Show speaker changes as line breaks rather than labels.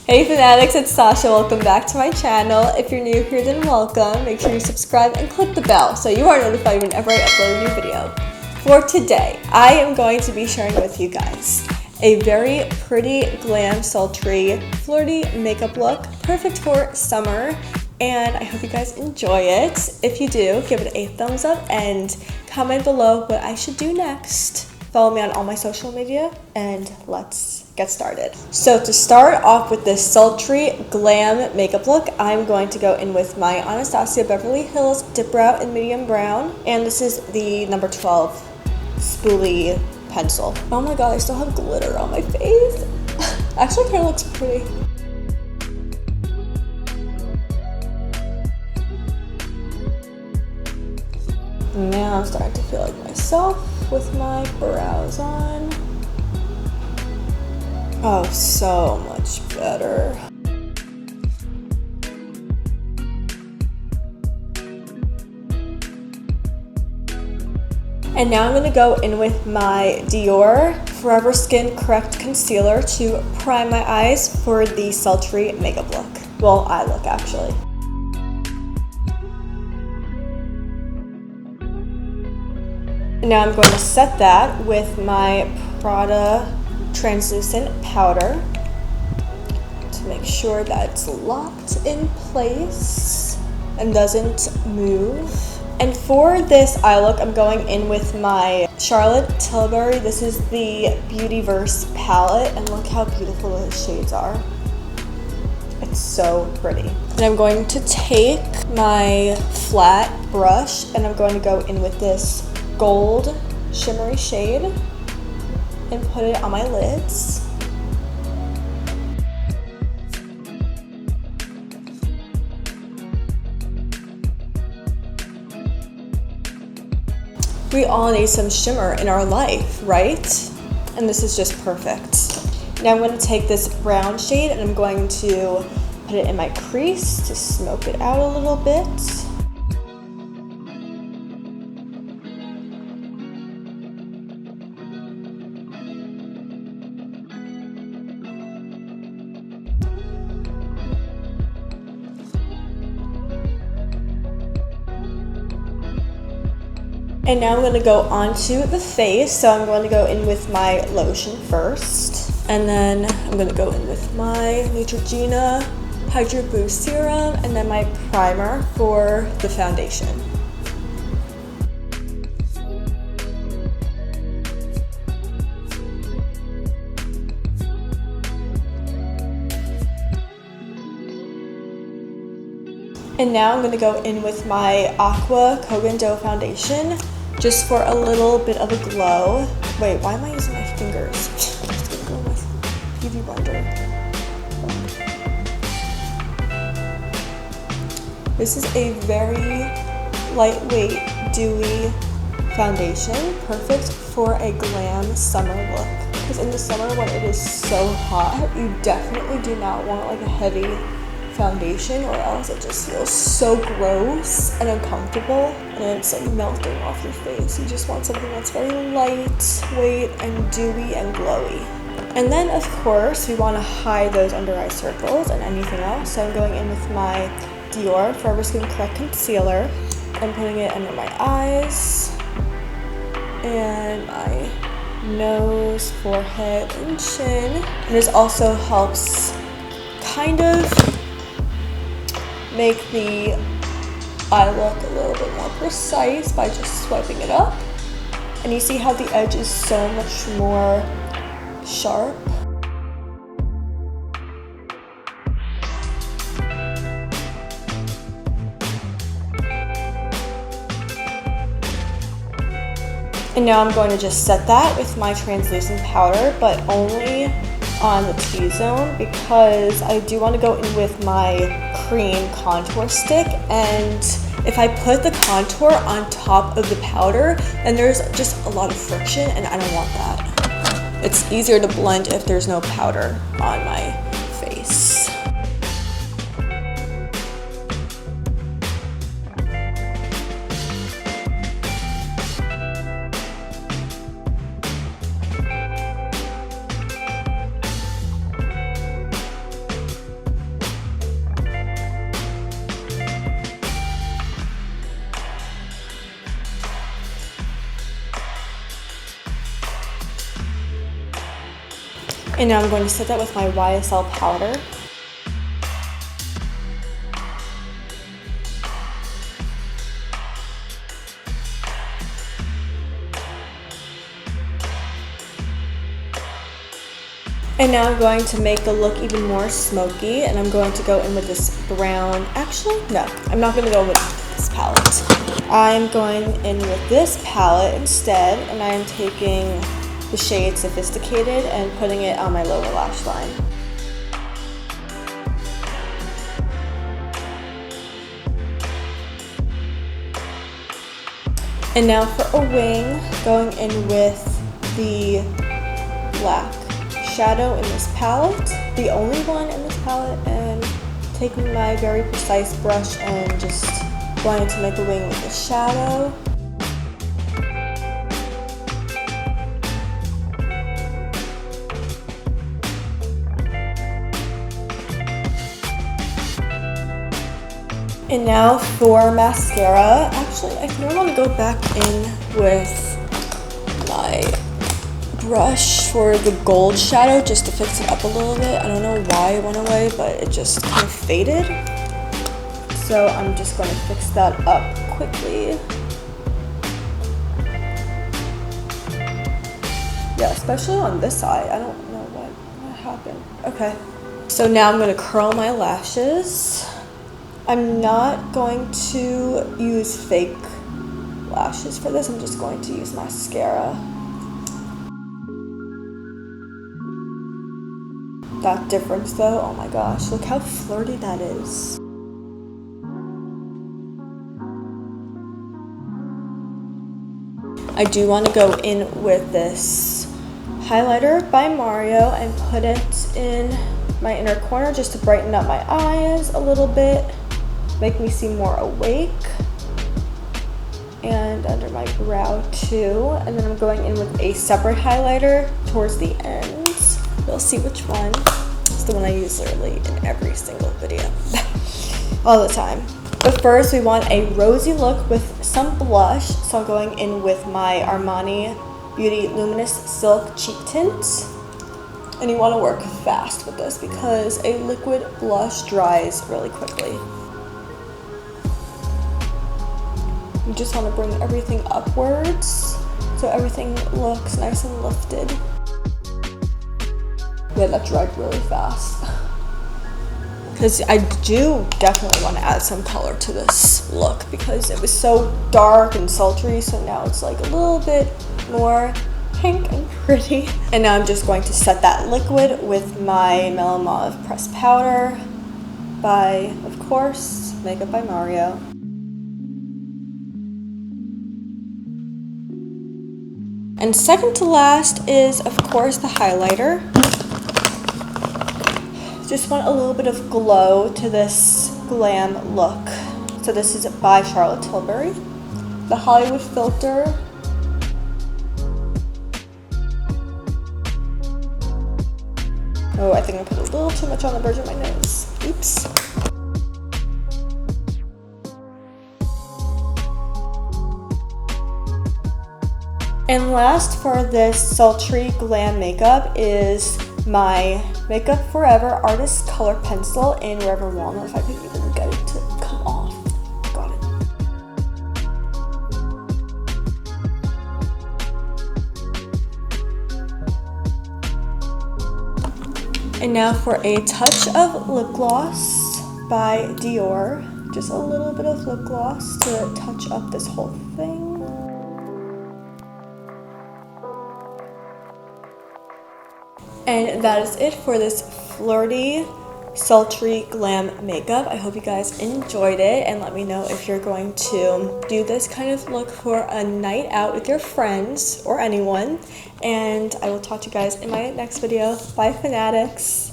Hey fANNE-atics, it's Sasha. Welcome back to my channel. If you're new here, then welcome. Make sure you subscribe and click the bell so you are notified whenever I upload a new video. For today, I am going to be sharing with you guys a very pretty, glam, sultry, flirty makeup look, perfect for summer, and I hope you guys enjoy it. If you do, give it a thumbs up and comment below what I should do next. Follow me on all my social media, and let's get started. So to start off with this sultry glam makeup look, I'm going to go in with my Anastasia Beverly Hills Dip Brow in medium brown, and this is the number 12 spoolie pencil. Oh my god, I still have glitter on my face. Actually, kind of looks pretty. Now I'm starting to feel like myself with my brows on. Oh, so much better. And now I'm going to go in with my Dior Forever Skin Correct Concealer to prime my eyes for the sultry makeup look. Well, eye look actually. Now I'm going to set that with my Prada translucent powder to make sure that it's locked in place and doesn't move. And for this eye look, I'm going in with my Charlotte Tilbury. This is the Beautyverse palette, and look how beautiful those shades are. It's so pretty. And I'm going to take my flat brush and I'm going to go in with this gold shimmery shade and put it on my lids. We all need some shimmer in our life, right? And this is just perfect. Now I'm going to take this brown shade and I'm going to put it in my crease to smoke it out a little bit. And now I'm going to go onto the face, so I'm going to go in with my lotion first. And then I'm going to go in with my Neutrogena Hydro Boost Serum and then my primer for the foundation. And now I'm going to go in with my Aqua Kogan Dough Foundation just for a little bit of a glow. Wait, why am I using my fingers? I'm just going to go with Beauty Blender. This is a very lightweight, dewy foundation, perfect for a glam summer look. Because in the summer when it is so hot, you definitely do not want like a heavy foundation, or else it just feels so gross and uncomfortable and it's like melting off your face. You just want something that's very lightweight and dewy and glowy. And then of course we want to hide those under eye circles and anything else, so I'm going in with my Dior Forever Skin Correct Concealer and putting it under my eyes and my nose, forehead, and chin. And this also helps kind of make the eye look a little bit more precise by just swiping it up. And you see how the edge is so much more sharp. And now I'm going to just set that with my translucent powder, but only on the T-zone because I do want to go in with my cream contour stick, and if I put the contour on top of the powder, then there's just a lot of friction and I don't want that. It's easier to blend if there's no powder on my face. And now I'm going to set that with my YSL powder. And now I'm going to make the look even more smoky, and I'm going to go in with this brown. Actually, no, I'm not going to go with this palette. I'm going in with this palette instead, and I'm taking the shade Sophisticated and putting it on my lower lash line. And now for a wing, going in with the black shadow in this palette, the only one in this palette, and taking my very precise brush and just going to make a wing with the shadow. And now for mascara, actually I think I want to go back in with my brush for the gold shadow just to fix it up a little bit. I don't know why it went away, but it just kind of faded. So I'm just going to fix that up quickly. Yeah, especially on this side. I don't know what happened. Okay. So now I'm going to curl my lashes. I'm not going to use fake lashes for this. I'm just going to use mascara. That difference though, oh my gosh, look how flirty that is. I do want to go in with this highlighter by Mario and put it in my inner corner just to brighten up my eyes a little bit, make me seem more awake, and under my brow too. And then I'm going in with a separate highlighter towards the end. You'll see which one. It's the one I use literally in every single video. All the time. But first we want a rosy look with some blush. So I'm going in with my Armani Beauty Luminous Silk Cheek Tint. And you want to work fast with this because a liquid blush dries really quickly. You just want to bring everything upwards so everything looks nice and lifted. Yeah, that dried really fast. Because I do definitely want to add some color to this look because it was so dark and sultry, so now it's like a little bit more pink and pretty. And now I'm just going to set that liquid with my Mellow Mauve pressed powder by, of course, Makeup by Mario. And second to last is, of course, the highlighter. Just want a little bit of glow to this glam look. So this is by Charlotte Tilbury. The Hollywood Filter. Oh, I think I put a little too much on the bridge of my nose. Oops. And last for this sultry glam makeup is my Makeup Forever Artist Color Pencil in River Walnut. If I could even get it to come off. Got it. And now for a touch of lip gloss by Dior. Just a little bit of lip gloss to touch up this whole thing. And that is it for this flirty, sultry glam makeup. I hope you guys enjoyed it, and let me know if you're going to do this kind of look for a night out with your friends or anyone. And I will talk to you guys in my next video. Bye, fANNE-atics.